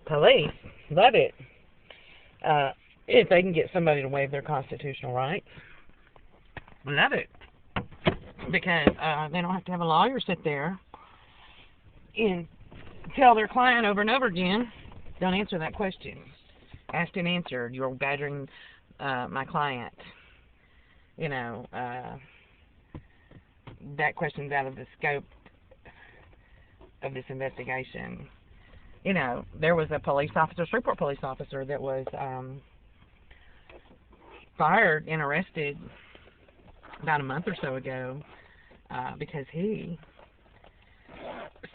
Police love it if they can get somebody to waive their constitutional rights. Love it because they don't have to have a lawyer sit there and tell their client over and over again, don't answer that question. Asked and answered. You're badgering my client. You know, that question's out of the scope of this investigation. You know, there was a police officer, Shreveport police officer, that was fired and arrested about a month or so ago because he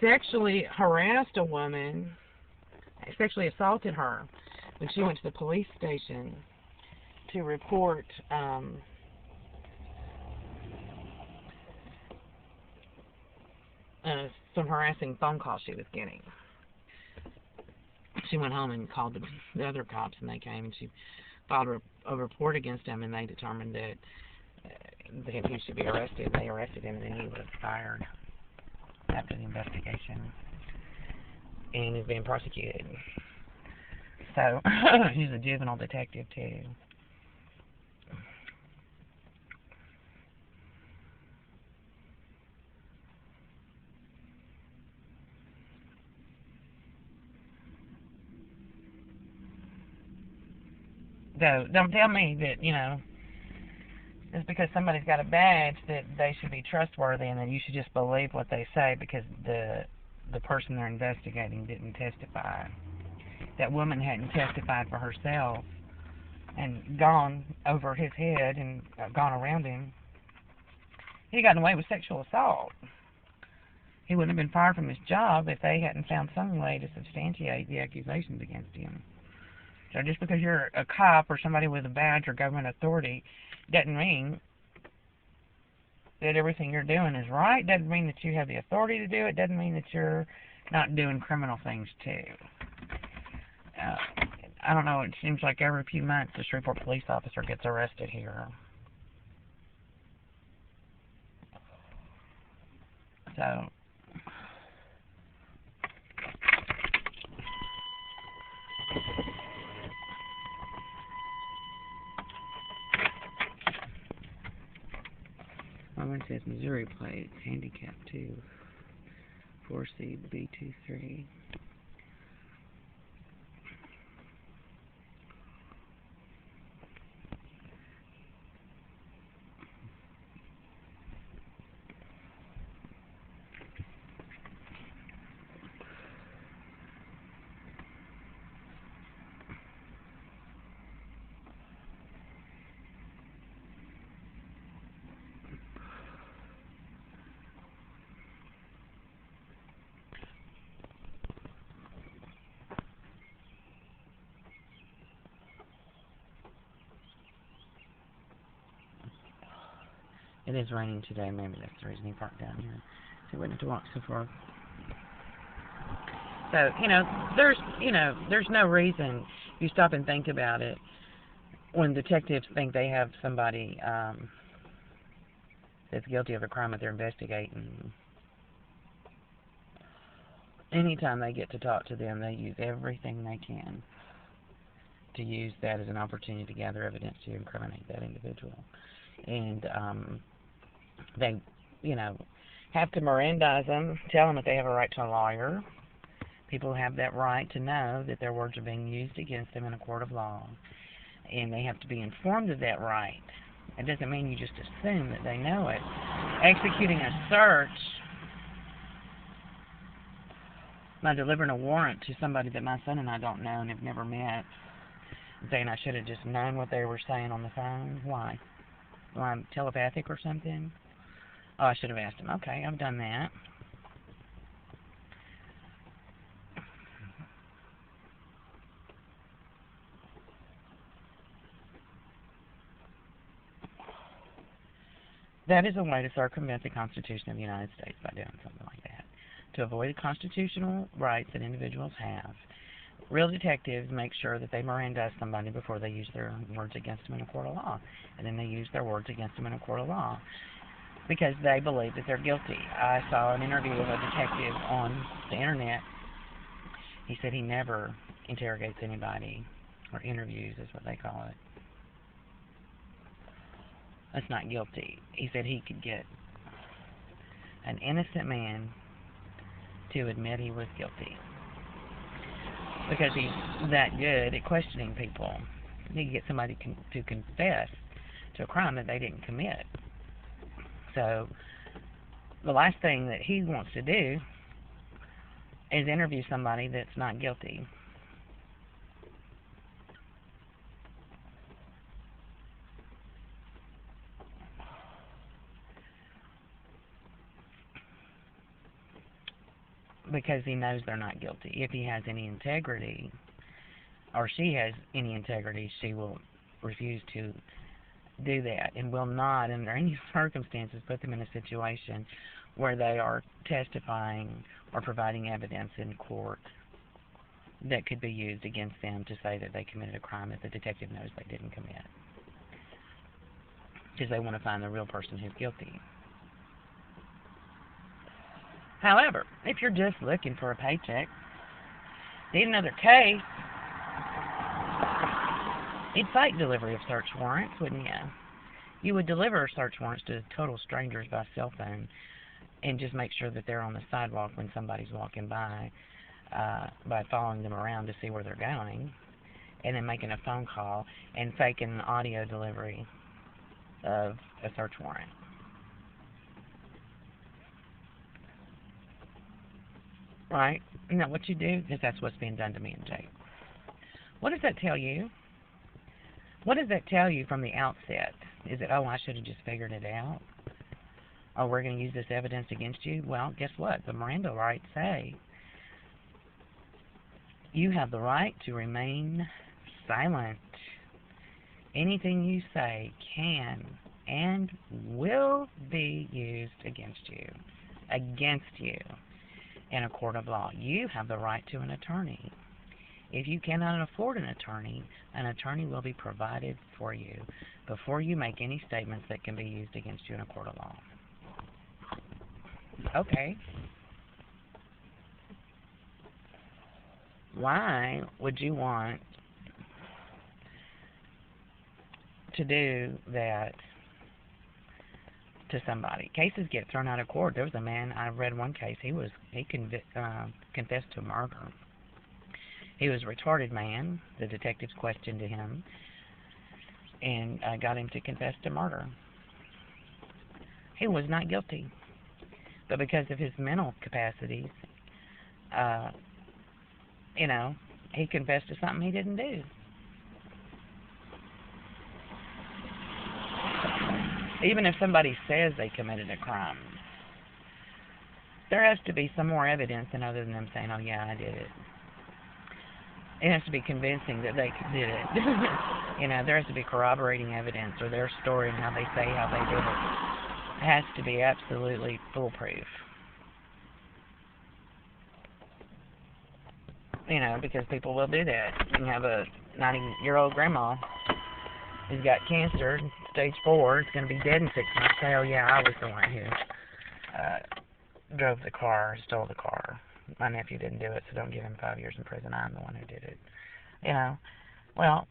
sexually harassed a woman, sexually assaulted her when she went to the police station to report some harassing phone calls she was getting. She went home and called the other cops, and they came, and she filed a report against him, and they determined that he should be arrested. They arrested him, and then he was fired after the investigation, and he's being prosecuted. So, he's a juvenile detective, too. So, don't tell me that, you know, just because somebody's got a badge that they should be trustworthy and that you should just believe what they say because the person they're investigating didn't testify. That woman hadn't testified for herself and gone over his head and gone around him. He'd gotten away with sexual assault. He wouldn't have been fired from his job if they hadn't found some way to substantiate the accusations against him. So just because you're a cop or somebody with a badge or government authority doesn't mean that everything you're doing is right. Doesn't mean that you have the authority to do it. Doesn't mean that you're not doing criminal things too. I don't know, it seems like every few months a Shreveport police officer gets arrested here. So, my one says Missouri plate, handicap 2, 4C B23. It is raining today, maybe that's the reason he parked down here. So he wouldn't have to walk so far. So, there's no reason, if you stop and think about it, when detectives think they have somebody that's guilty of a crime that they're investigating, anytime they get to talk to them, they use everything they can to use that as an opportunity to gather evidence to incriminate that individual. And they, have to Mirandize them, tell them that they have a right to a lawyer. People have that right to know that their words are being used against them in a court of law. And they have to be informed of that right. It doesn't mean you just assume that they know it. Executing a search by delivering a warrant to somebody that my son and I don't know and have never met, saying I should have just known what they were saying on the phone. Why? Well, I'm telepathic or something? Oh, I should have asked him. Okay, I've done that. That is a way to circumvent the Constitution of the United States by doing something like that. To avoid the constitutional rights that individuals have, real detectives make sure that they Mirandize somebody before they use their words against them in a court of law. And then they use their words against them in a court of law because they believe that they're guilty. I saw an interview with a detective on the internet. He said he never interrogates anybody, or interviews is what they call it. That's not guilty. He said he could get an innocent man to admit he was guilty because he's that good at questioning people. He could get somebody to confess to a crime that they didn't commit. So the last thing that he wants to do is interview somebody that's not guilty. Because he knows they're not guilty. If he has any integrity, or she has any integrity, she will refuse to do that and will not, under any circumstances, put them in a situation where they are testifying or providing evidence in court that could be used against them to say that they committed a crime that the detective knows they didn't commit. Because they want to find the real person who's guilty. However, if you're just looking for a paycheck, need another case, you'd fight delivery of search warrants, wouldn't you? You would deliver search warrants to total strangers by cell phone and just make sure that they're on the sidewalk when somebody's walking by following them around to see where they're going, and then making a phone call and faking an audio delivery of a search warrant. Right? Isn't that what you do? Because that's what's being done to me and Jake. What does that tell you? What does that tell you from the outset? Is it, oh, I should have just figured it out? Oh, we're going to use this evidence against you? Well, guess what? The Miranda rights say you have the right to remain silent. Anything you say can and will be used against you. In a court of law. You have the right to an attorney. If you cannot afford an attorney will be provided for you before you make any statements that can be used against you in a court of law. Okay. Why would you want to do that to somebody? Cases get thrown out of court. There was a man, I read one case, he confessed to murder. He was a retarded man. The detectives questioned him and got him to confess to murder. He was not guilty. But because of his mental capacities, he confessed to something he didn't do. Even if somebody says they committed a crime, there has to be some more evidence than other than them saying, oh yeah, I did it. It has to be convincing that they did it. There has to be corroborating evidence, or their story and how they say how they did it. It has to be absolutely foolproof. Because people will do that. You can have a 90-year-old grandma who's got cancer, stage 4, is going to be dead in 6 months. Say, oh yeah, I was the one who drove the car, stole the car. My nephew didn't do it, so don't give him 5 years in prison. I'm the one who did it. Well,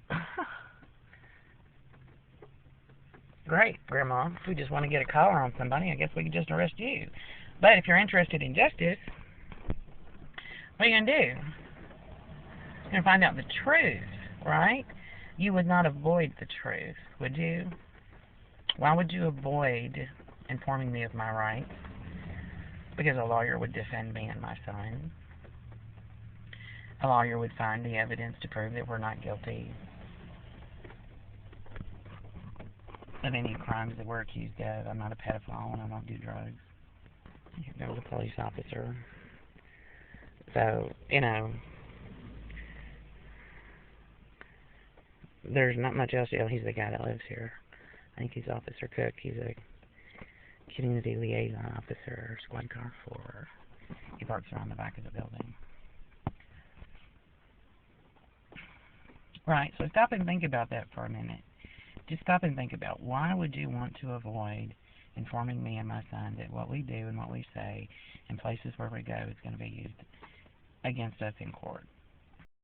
great, Grandma. If we just want to get a collar on somebody, I guess we could just arrest you. But if you're interested in justice, what are you going to do? You're going to find out the truth, right? You would not avoid the truth, would you? Why would you avoid informing me of my rights? Because a lawyer would defend me and my son. A lawyer would find the evidence to prove that we're not guilty of any crimes that we're accused of. I'm not a pedophile and I don't do drugs. There was a police officer. So, there's not much else. He's the guy that lives here. I think he's Officer Cook. He's a community liaison officer, squad car 4. He parks around the back of the building. Right, so stop and think about that for a minute. Just stop and think about, why would you want to avoid informing me and my son that what we do and what we say in places where we go is going to be used against us in court?